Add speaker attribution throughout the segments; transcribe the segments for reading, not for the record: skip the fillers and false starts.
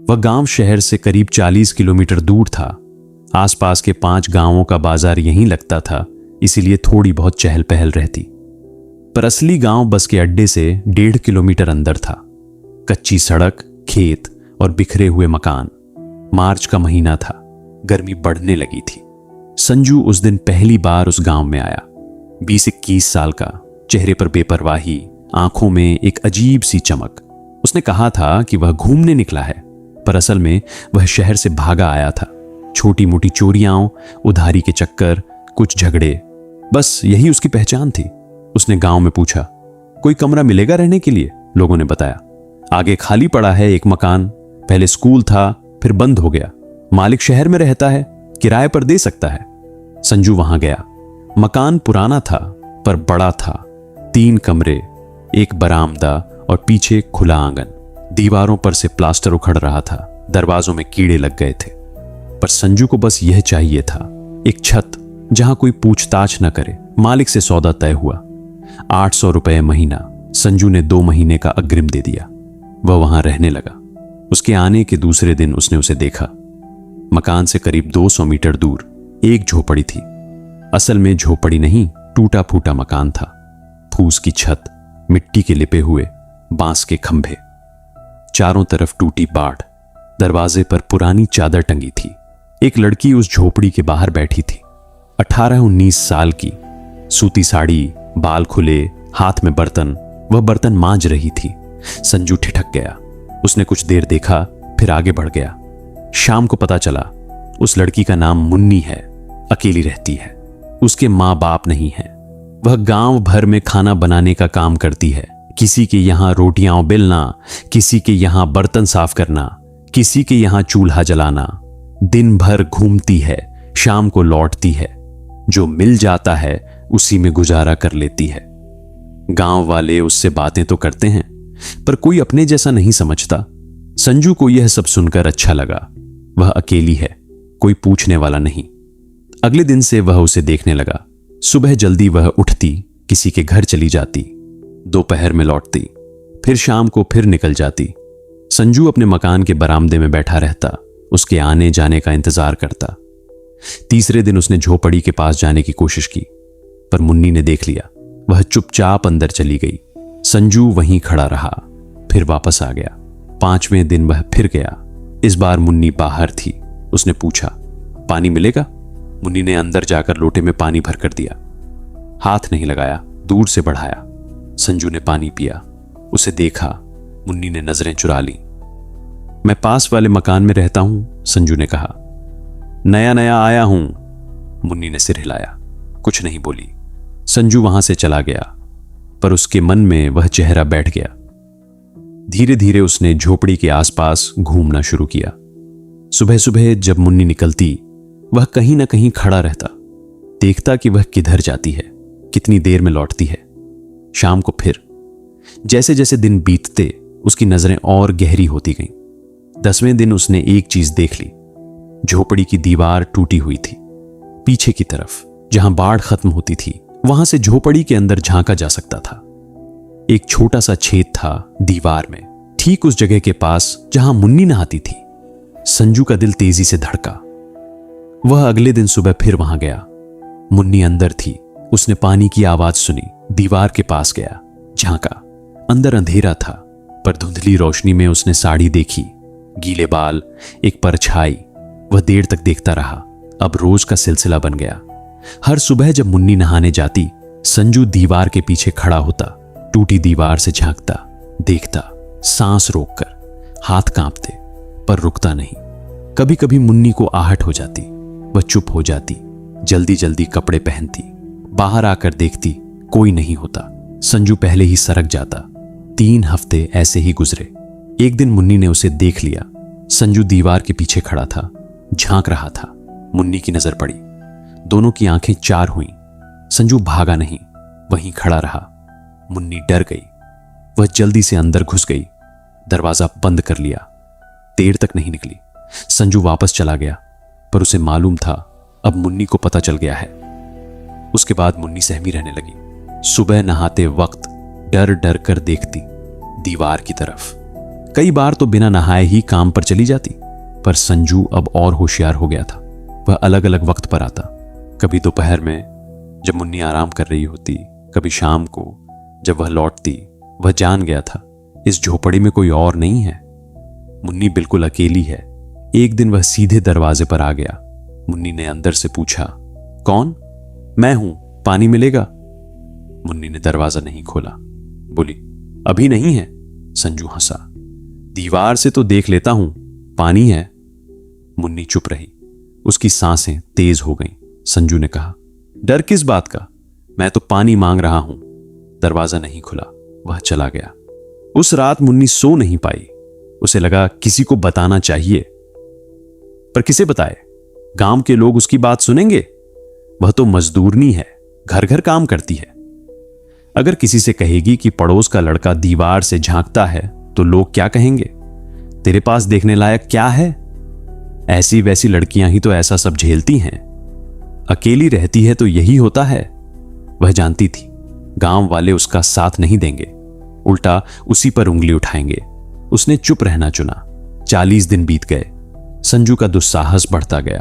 Speaker 1: वह गांव शहर से करीब 40 किलोमीटर दूर था। आसपास के 5 गांवों का बाजार यहीं लगता था, इसीलिए थोड़ी बहुत चहल पहल रहती। पर असली गांव बस के अड्डे से 1.5 किलोमीटर अंदर था। कच्ची सड़क, खेत और बिखरे हुए मकान। मार्च का महीना था, गर्मी बढ़ने लगी थी। संजू उस दिन पहली बार उस गांव में आया। 20-21 साल का, चेहरे पर बेपरवाही, आंखों में एक अजीब सी चमक। उसने कहा था कि वह घूमने निकला है, पर असल में वह शहर से भागा आया था। छोटी मोटी चोरियां, उधारी के चक्कर, कुछ झगड़े, बस यही उसकी पहचान थी। उसने गांव में पूछा, कोई कमरा मिलेगा रहने के लिए? लोगों ने बताया, आगे खाली पड़ा है एक मकान, पहले स्कूल था, फिर बंद हो गया। मालिक शहर में रहता है, किराए पर दे सकता है। संजू वहां गया। मकान पुराना था पर बड़ा था। 3 कमरे, एक बरामदा और पीछे खुला आंगन। दीवारों पर से प्लास्टर उखड़ रहा था, दरवाजों में कीड़े लग गए थे। पर संजू को बस यह चाहिए था, एक छत जहां कोई पूछताछ न करे। मालिक से सौदा तय हुआ, 800 रुपए महीना। संजू ने 2 महीने का अग्रिम दे दिया। वह वहां रहने लगा। उसके आने के दूसरे दिन उसने उसे देखा। मकान से करीब 200 मीटर दूर एक झोपड़ी थी। असल में झोपड़ी नहीं, टूटा फूटा मकान था। फूस की छत, मिट्टी के लिपे हुए बांस के खंभे, चारों तरफ टूटी बाड़। दरवाजे पर पुरानी चादर टंगी थी। एक लड़की उस झोपड़ी के बाहर बैठी थी, 18-19 साल की, सूती साड़ी, बाल खुले, हाथ में बर्तन। वह बर्तन मांज रही थी। संजू ठिठक गया। उसने कुछ देर देखा, फिर आगे बढ़ गया। शाम को पता चला उस लड़की का नाम मुन्नी है, अकेली रहती है। उसके माँ बाप नहीं है। वह गांव भर में खाना बनाने का काम करती है। किसी के यहां रोटियां बेलना, किसी के यहां बर्तन साफ करना, किसी के यहां चूल्हा जलाना। दिन भर घूमती है, शाम को लौटती है। जो मिल जाता है उसी में गुजारा कर लेती है। गांव वाले उससे बातें तो करते हैं, पर कोई अपने जैसा नहीं समझता। संजू को यह सब सुनकर अच्छा लगा। वह अकेली है, कोई पूछने वाला नहीं। अगले दिन से वह उसे देखने लगा। सुबह जल्दी वह उठती, किसी के घर चली जाती, दोपहर में लौटती, फिर शाम को फिर निकल जाती। संजू अपने मकान के बरामदे में बैठा रहता, उसके आने जाने का इंतजार करता। तीसरे दिन उसने झोपड़ी के पास जाने की कोशिश की, पर मुन्नी ने देख लिया। वह चुपचाप अंदर चली गई। संजू वहीं खड़ा रहा, फिर वापस आ गया। 5वें दिन वह फिर गया। इस बार मुन्नी बाहर थी। उसने पूछा, पानी मिलेगा? मुन्नी ने अंदर जाकर लोटे में पानी भरकर दिया। हाथ नहीं लगाया, दूर से बढ़ाया। संजू ने पानी पिया। उसे देखा। मुन्नी ने नजरें चुरा ली। मैं पास वाले मकान में रहता हूं, संजू ने कहा। नया नया आया हूं। मुन्नी ने सिर हिलाया, कुछ नहीं बोली। संजू वहां से चला गया, पर उसके मन में वह चेहरा बैठ गया। धीरे धीरे उसने झोपड़ी के आसपास घूमना शुरू किया। सुबह सुबह जब मुन्नी निकलती, वह कहीं ना कहीं खड़ा रहता, देखता कि वह किधर जाती है, कितनी देर में लौटती है। शाम को फिर। जैसे जैसे दिन बीतते उसकी नजरें और गहरी होती गईं। 10वें दिन उसने एक चीज देख ली। झोपड़ी की दीवार टूटी हुई थी। पीछे की तरफ जहां बाड़ खत्म होती थी, वहां से झोपड़ी के अंदर झांका जा सकता था। एक छोटा सा छेद था दीवार में, ठीक उस जगह के पास जहां मुन्नी नहाती थी। संजू का दिल तेजी से धड़का। वह अगले दिन सुबह फिर वहां गया। मुन्नी अंदर थी। उसने पानी की आवाज सुनी, दीवार के पास गया, झांका। अंदर अंधेरा था, पर धुंधली रोशनी में उसने साड़ी देखी, गीले बाल, एक परछाई। वह देर तक देखता रहा। अब रोज का सिलसिला बन गया। हर सुबह जब मुन्नी नहाने जाती, संजू दीवार के पीछे खड़ा होता, टूटी दीवार से झांकता, देखता, सांस रोककर। हाथ कांपते, पर रुकता नहीं। कभी कभी मुन्नी को आहट हो जाती। वह चुप हो जाती, जल्दी जल्दी कपड़े पहनती, बाहर आकर देखती, कोई नहीं होता। संजू पहले ही सरक जाता। 3 हफ्ते ऐसे ही गुजरे। एक दिन मुन्नी ने उसे देख लिया। संजू दीवार के पीछे खड़ा था, झांक रहा था। मुन्नी की नजर पड़ी। दोनों की आंखें चार हुईं। संजू भागा नहीं, वहीं खड़ा रहा। मुन्नी डर गई। वह जल्दी से अंदर घुस गई, दरवाजा बंद कर लिया। देर तक नहीं निकली। संजू वापस चला गया, पर उसे मालूम था अब मुन्नी को पता चल गया है। उसके बाद मुन्नी सहमी रहने लगी। सुबह नहाते वक्त डर डर कर देखती दीवार की तरफ, कई बार तो बिना नहाए ही काम पर चली जाती। पर संजू अब और होशियार हो गया था। वह अलग अलग वक्त पर आता, कभी दोपहर में जब मुन्नी आराम कर रही होती, कभी शाम को जब वह लौटती। वह जान गया था इस झोपड़ी में कोई और नहीं है, मुन्नी बिल्कुल अकेली है। एक दिन वह सीधे दरवाजे पर आ गया। मुन्नी ने अंदर से पूछा, कौन? मैं हूं, पानी मिलेगा? मुन्नी ने दरवाजा नहीं खोला। बोली, अभी नहीं है। संजू हंसा, दीवार से तो देख लेता हूं, पानी है। मुन्नी चुप रही। उसकी सांसें तेज हो गईं। संजू ने कहा, डर किस बात का? मैं तो पानी मांग रहा हूं। दरवाजा नहीं खुला। वह चला गया। उस रात मुन्नी सो नहीं पाई। उसे लगा किसी को बताना चाहिए, पर किसे बताए? गांव के लोग उसकी बात सुनेंगे? वह तो मजदूरनी है, घर घर काम करती है। अगर किसी से कहेगी कि पड़ोस का लड़का दीवार से झांकता है तो लोग क्या कहेंगे? तेरे पास देखने लायक क्या है? ऐसी वैसी लड़कियां ही तो ऐसा सब झेलती हैं। अकेली रहती है तो यही होता है। वह जानती थी गांव वाले उसका साथ नहीं देंगे, उल्टा उसी पर उंगली उठाएंगे। उसने चुप रहना चुना। 40 दिन बीत गए। संजू का दुस्साहस बढ़ता गया।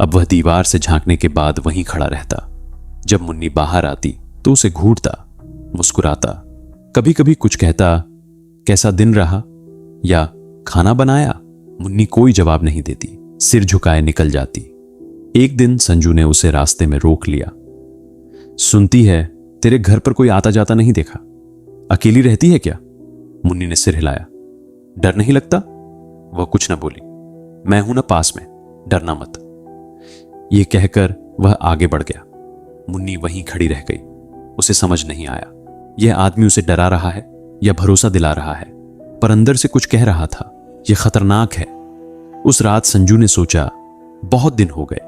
Speaker 1: अब वह दीवार से झांकने के बाद वहीं खड़ा रहता। जब मुन्नी बाहर आती तो उसे घूरता, मुस्कुराता, कभी कभी कुछ कहता, कैसा दिन रहा या खाना बनाया? मुन्नी कोई जवाब नहीं देती, सिर झुकाए निकल जाती। एक दिन संजू ने उसे रास्ते में रोक लिया। सुनती है तेरे घर पर कोई आता जाता नहीं देखा, अकेली रहती है क्या? मुन्नी ने सिर हिलाया। डर नहीं लगता? वह कुछ न बोली। मैं हूं ना पास में, डरना मत। यह कहकर वह आगे बढ़ गया। मुन्नी वहीं खड़ी रह गई। उसे समझ नहीं आया यह आदमी उसे डरा रहा है या भरोसा दिला रहा है, पर अंदर से कुछ कह रहा था, यह खतरनाक है। उस रात संजू ने सोचा, बहुत दिन हो गए,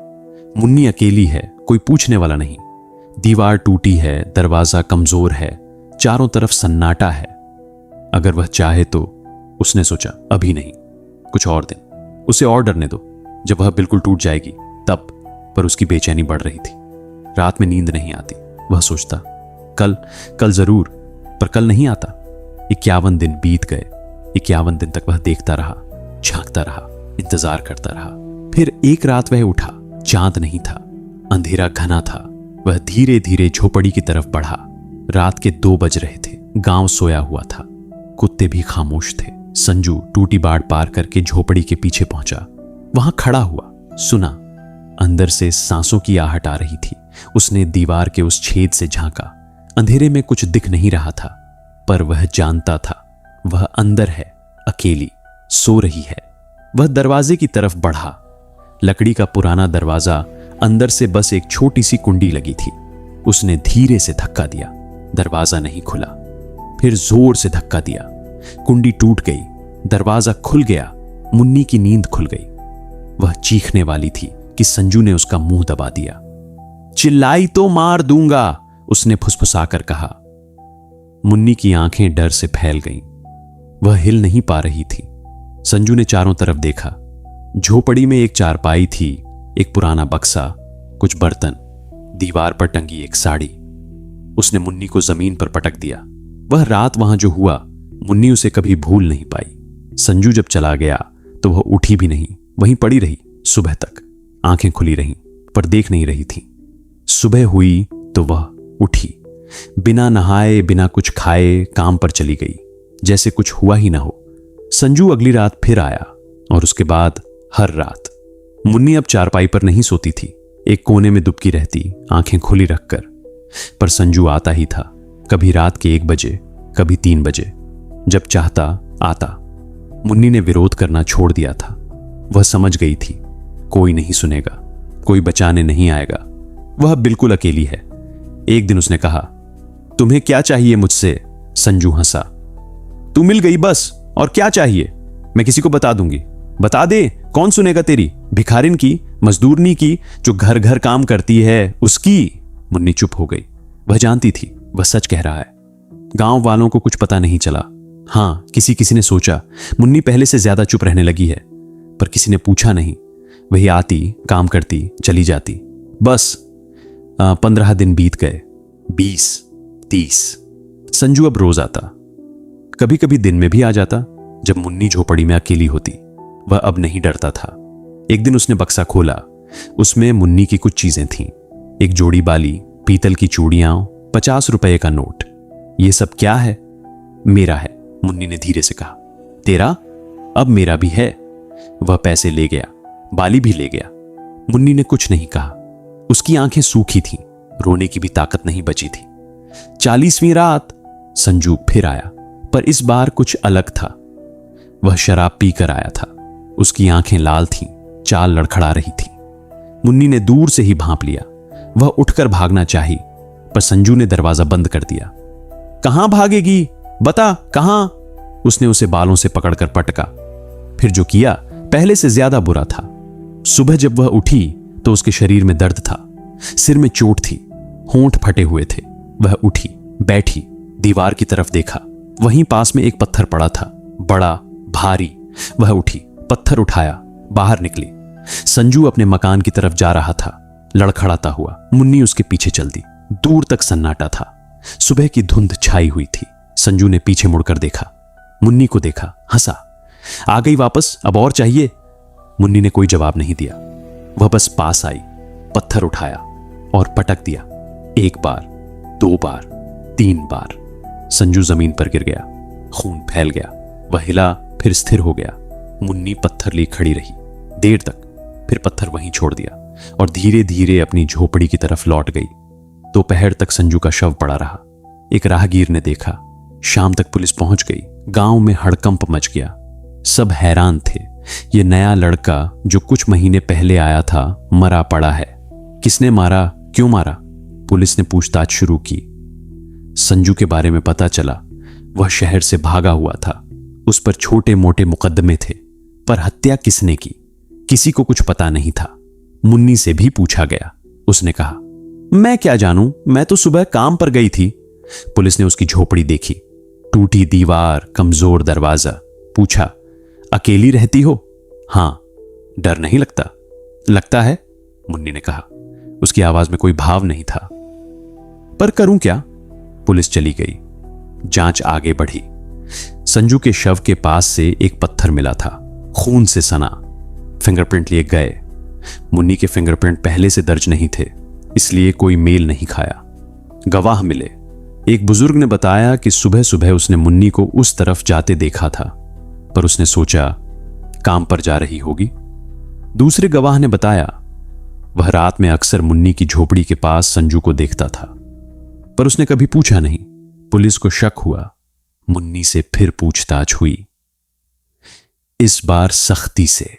Speaker 1: मुन्नी अकेली है, कोई पूछने वाला नहीं। दीवार टूटी है, दरवाजा कमजोर है, चारों तरफ सन्नाटा है। अगर वह चाहे तो, उसने सोचा, अभी नहीं, कुछ और दिन, उसे और डरने दो। जब वह बिल्कुल टूट जाएगी तब। पर उसकी बेचैनी बढ़ रही थी। रात में नींद नहीं आती। वह सोचता, कल जरूर, पर कल नहीं आता। 51 दिन बीत गए। 51 दिन तक वह देखता रहा, झांकता रहा, इंतजार करता रहा। फिर एक रात वह उठा। चांद नहीं था, अंधेरा घना था। वह धीरे धीरे झोपड़ी की तरफ बढ़ा। रात के 2 बज रहे थे। गांव सोया हुआ था, कुत्ते भी खामोश थे। संजू टूटी बाड़ पार करके झोपड़ी के पीछे पहुंचा। वहां खड़ा हुआ, सुना। अंदर से सांसों की आहट आ रही थी। उसने दीवार के उस छेद से झांका। अंधेरे में कुछ दिख नहीं रहा था, पर वह जानता था वह अंदर है, अकेली, सो रही है। वह दरवाजे की तरफ बढ़ा। लकड़ी का पुराना दरवाजा, अंदर से बस एक छोटी सी कुंडी लगी थी। उसने धीरे से धक्का दिया, दरवाजा नहीं खुला। फिर जोर से धक्का दिया, कुंडी टूट गई, दरवाजा खुल गया। मुन्नी की नींद खुल गई। वह चीखने वाली थी कि संजू ने उसका मुंह दबा दिया। चिल्लाई तो मार दूंगा, उसने फुसफुसाकर कहा। मुन्नी की आंखें डर से फैल गईं। वह हिल नहीं पा रही थी। संजू ने चारों तरफ देखा। झोपड़ी में एक चारपाई थी, एक पुराना बक्सा, कुछ बर्तन, दीवार पर टंगी एक साड़ी। उसने मुन्नी को जमीन पर पटक दिया। वह रात वहां जो हुआ, मुन्नी उसे कभी भूल नहीं पाई। संजू जब चला गया तो वह उठी भी नहीं, वहीं पड़ी रही सुबह तक। आंखें खुली रहीं, पर देख नहीं रही थी। सुबह हुई तो वह उठी, बिना नहाए, बिना कुछ खाए काम पर चली गई, जैसे कुछ हुआ ही ना हो। संजू अगली रात फिर आया, और उसके बाद हर रात। मुन्नी अब चारपाई पर नहीं सोती थी, एक कोने में दुबकी रहती, आंखें खुली रखकर। पर संजू आता ही था, कभी रात के 1 बजे, कभी 3 बजे, जब चाहता आता। मुन्नी ने विरोध करना छोड़ दिया था। वह समझ गई थी कोई नहीं सुनेगा, कोई बचाने नहीं आएगा। वह बिल्कुल अकेली है। एक दिन उसने कहा, तुम्हें क्या चाहिए मुझसे? संजू हंसा। तू मिल गई बस, और क्या चाहिए? मैं किसी को बता दूंगी। बता दे, कौन सुनेगा तेरी? भिखारिन की, मजदूरनी की, जो घर घर काम करती है, उसकी? मुन्नी चुप हो गई। वह जानती थी वह सच कह रहा है। गांव वालों को कुछ पता नहीं चला। हां, किसी ने सोचा मुन्नी पहले से ज्यादा चुप रहने लगी है, पर किसी ने पूछा नहीं। वही आती, काम करती, चली जाती। बस 15 दिन बीत गए, 20, 30। संजू अब रोज आता। कभी कभी दिन में भी आ जाता, जब मुन्नी झोपड़ी में अकेली होती। वह अब नहीं डरता था। एक दिन उसने बक्सा खोला। उसमें मुन्नी की कुछ चीजें थीं। एक जोड़ी बाली, पीतल की चूड़ियां, 50 रुपए का नोट। ये सब क्या है? मेरा है, मुन्नी ने धीरे से कहा। तेरा? अब मेरा भी है। वह पैसे ले गया, बाली भी ले गया। मुन्नी ने कुछ नहीं कहा। उसकी आंखें सूखी थीं, रोने की भी ताकत नहीं बची थी। 40वीं रात संजू फिर आया, पर इस बार कुछ अलग था। वह शराब पीकर आया था। उसकी आंखें लाल थीं, चाल लड़खड़ा रही थी। मुन्नी ने दूर से ही भांप लिया। वह उठकर भागना चाही, पर संजू ने दरवाजा बंद कर दिया। कहां भागेगी? बता कहां? उसने उसे बालों से पकड़कर पटका। फिर जो किया पहले से ज्यादा बुरा था। सुबह जब वह उठी तो उसके शरीर में दर्द था, सिर में चोट थी, होंठ फटे हुए थे। वह उठी, बैठी, दीवार की तरफ देखा। वहीं पास में एक पत्थर पड़ा था, बड़ा, भारी। वह उठी, पत्थर उठाया, बाहर निकली। संजू अपने मकान की तरफ जा रहा था, लड़खड़ाता हुआ। मुन्नी उसके पीछे चल दी। दूर तक सन्नाटा था। सुबह की धुंध छाई हुई थी। संजू ने पीछे मुड़कर देखा, मुन्नी को देखा, हंसा। आ गई वापस? अब और चाहिए? मुन्नी ने कोई जवाब नहीं दिया। वह बस पास आई, पत्थर उठाया और पटक दिया। 1 बार, 2 बार, 3 बार। संजू जमीन पर गिर गया, खून फैल गया। वह हिला, फिर स्थिर हो गया। मुन्नी पत्थर ली खड़ी रही देर तक, फिर पत्थर वहीं छोड़ दिया और धीरे धीरे अपनी झोपड़ी की तरफ लौट गई। दोपहर तक संजू का शव पड़ा रहा। एक राहगीर ने देखा। शाम तक पुलिस पहुंच गई। गांव में हड़कंप मच गया। सब हैरान थे। ये नया लड़का जो कुछ महीने पहले आया था, मरा पड़ा है। किसने मारा? क्यों मारा? पुलिस ने पूछताछ शुरू की। संजू के बारे में पता चला। वह शहर से भागा हुआ था। उस पर छोटे मोटे मुकदमे थे, पर हत्या किसने की, किसी को कुछ पता नहीं था। मुन्नी से भी पूछा गया। उसने कहा, मैं क्या जानूं, मैं तो सुबह काम पर गई थी। पुलिस ने उसकी झोपड़ी देखी, टूटी दीवार, कमजोर दरवाजा। पूछा, अकेली रहती हो? हां। डर नहीं लगता? लगता है, मुन्नी ने कहा। उसकी आवाज में कोई भाव नहीं था। पर करूं क्या? पुलिस चली गई। जांच आगे बढ़ी। संजू के शव के पास से एक पत्थर मिला था, खून से सना। फिंगरप्रिंट लिए गए। मुन्नी के फिंगरप्रिंट पहले से दर्ज नहीं थे, इसलिए कोई मेल नहीं खाया। गवाह मिले। एक बुजुर्ग ने बताया कि सुबह सुबह उसने मुन्नी को उस तरफ जाते देखा था, पर उसने सोचा काम पर जा रही होगी। दूसरे गवाह ने बताया वह रात में अक्सर मुन्नी की झोपड़ी के पास संजू को देखता था, पर उसने कभी पूछा नहीं। पुलिस को शक हुआ। मुन्नी से फिर पूछताछ हुई, इस बार सख्ती से।